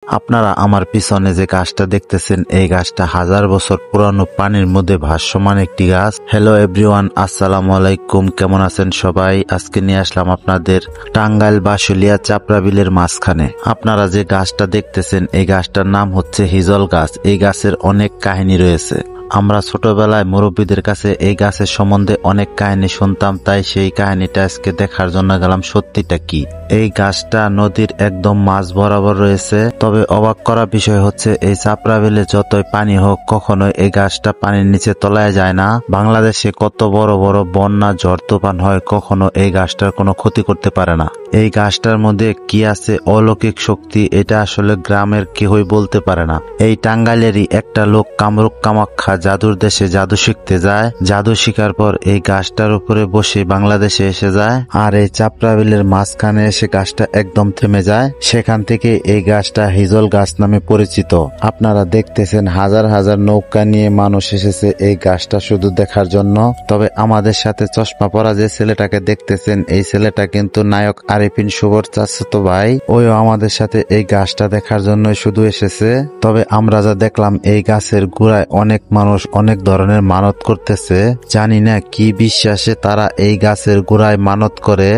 আপনারা আমার পিছনে যে গাছটা দেখতেছেন এই গাছটা 1000 বছর পুরানো পানির মধ্যে ভাসমান একটি গাছ। হ্যালো এভরিওয়ান, আসসালামু আলাইকুম। কেমন আছেন সবাই? আজকে নিয়ে আসলাম আপনাদের টাঙ্গাইল বাসুলিয়া চাপড়া বিলের মাঝখানে। আপনারা যে গাছটা দেখতেছেন এই গাছটার নাম হচ্ছে হিজল গাছ। এই গাছের অনেক কাহিনী রয়েছে। আমরা ছোটবেলায় মুরব্বীদের কাছে এই গাছের সম্বন্ধে অনেক কাহিনী শুনতাম, তাই সেই কাহিনীটা আজকে দেখার জন্য গেলাম সত্যিটা কি। এই গাছটা নদীর একদম মাঝ বরাবর রয়েছে। তবে অবাক করা বিষয় হচ্ছে এই চাপড়া বিলে যতই পানি হোক কখনোই এই গাছটা পানির নিচে তলায় যায় না। বাংলাদেশে কত বড় বড় বন্যা ঝড় তুফান হয়, কখনো এই গাছটার কোনো ক্ষতি করতে পারে না। এই গাছটার মধ্যে কি আছে অলৌকিক শক্তি, এটা আসলে গ্রামের কেউই বলতে পারে না। এই টাঙ্গাইলেরই একটা লোক কামরূপ কামাখ্যা জাদুর দেশে জাদু শিখতে যায়। জাদু শিখার পর এই গাছটার উপরে বসে বাংলাদেশে এসে যায়, আর এই চাপড়া বিলের মাঝখানে এসে গাছটা একদম থেমে যায়। সেখান থেকে এই গাছটা হিজল গাছ নামে পরিচিত। আপনারা দেখতেছেন হাজার হাজার নৌকা নিয়ে মানুষ এসেছে এই গাছটা শুধু দেখার জন্য। তবে আমাদের সাথে চশমা পরা যে ছেলেটাকে দেখতেছেন এই ছেলেটা কিন্তু নায়ক আরিফিন শুভর চাচাতো ভাই। ওইও আমাদের সাথে এই গাছটা দেখার জন্য শুধু এসেছে। তবে আমরা যা দেখলাম এই গাছের গোড়ায় অনেক মানুষ অনেক ধরনের মানত করতেছে। জানি না কি বিশ্বাসে তারা এই গাছের গোড়ায় মানত করে।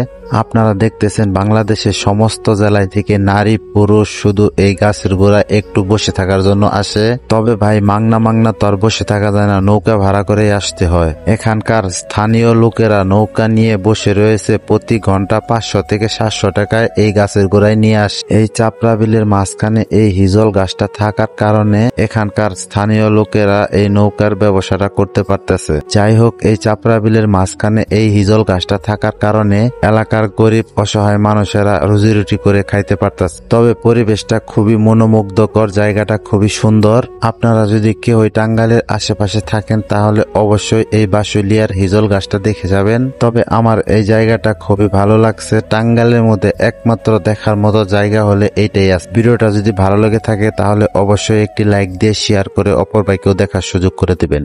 আপনারা দেখতেছেন বাংলাদেশের সমস্ত জেলায় থেকে নারী পুরুষ শুধু এই গাছের গোড়ায় একটু বসে থাকার জন্য আসে। তবে ভাই মাংনা তো আর বসে থাকা যায় না, নৌকা ভাড়া করে আসতে হয়। এখানকার স্থানীয় লোকেরা নৌকা নিয়ে বসে রয়েছে, প্রতি ঘন্টা 500 থেকে 700 টাকায় এই গাছের গোড়ায় নিয়ে আসে। এই চাপড়া বিলের মাঝখানে এই হিজল গাছটা থাকার কারণে এখানকার স্থানীয় লোকেরা এই নৌকার ব্যবসাটা করতে পারতেছে। যাই হোক, এই চাপড়া বিলের মাঝখানে এই হিজল গাছটা থাকার কারণে এলাকার গরিব অসহায় মানুষেরা রুজি রুটি করে খাইতে পারতেছে। তবে পরিবেশটা খুবই মনোমুগ্ধকর, জায়গাটা খুবই সুন্দর। আপনারা যদি কেউ ওই টাঙ্গাইলের আশেপাশে থাকেন তাহলে অবশ্যই এই বাসুলিয়ার হিজল গাছটা দেখে যাবেন। তবে আমার এই জায়গাটা খুবই ভালো লাগছে। টাঙ্গাইলের মধ্যে একমাত্র দেখার মতো জায়গা হলে এইটাই আছে। ভিডিওটা যদি ভালো লেগে থাকে তাহলে অবশ্যই একটি লাইক দিয়ে শেয়ার করে অপর ভাইকেও দেখার সুযোগ করে দিবেন।